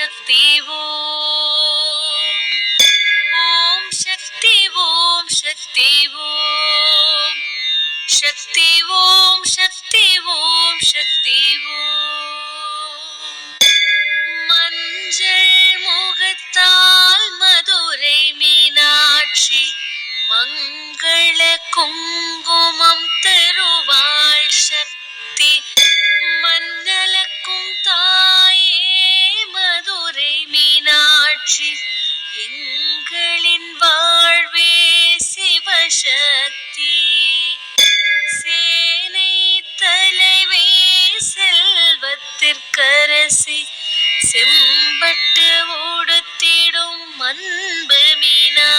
शक्ति ओम शक्ति ओम शक्ति ओम शक्ति ओम शक्ति ओम शक्ति ओम மஞ்சள் முகத்தால் மதுரை மீனாட்சி மங்கள குங்குமம் தருவாள் சக்தி மன்னலக்கும் தாயே மதுரை மீனாட்சி எங்களின் வாழ்வே சிவசக்தி சேனை தலைவே செல்வத்திற்கரசி செம்பட்டு ஓடுத்திடும் அன்பு மீனா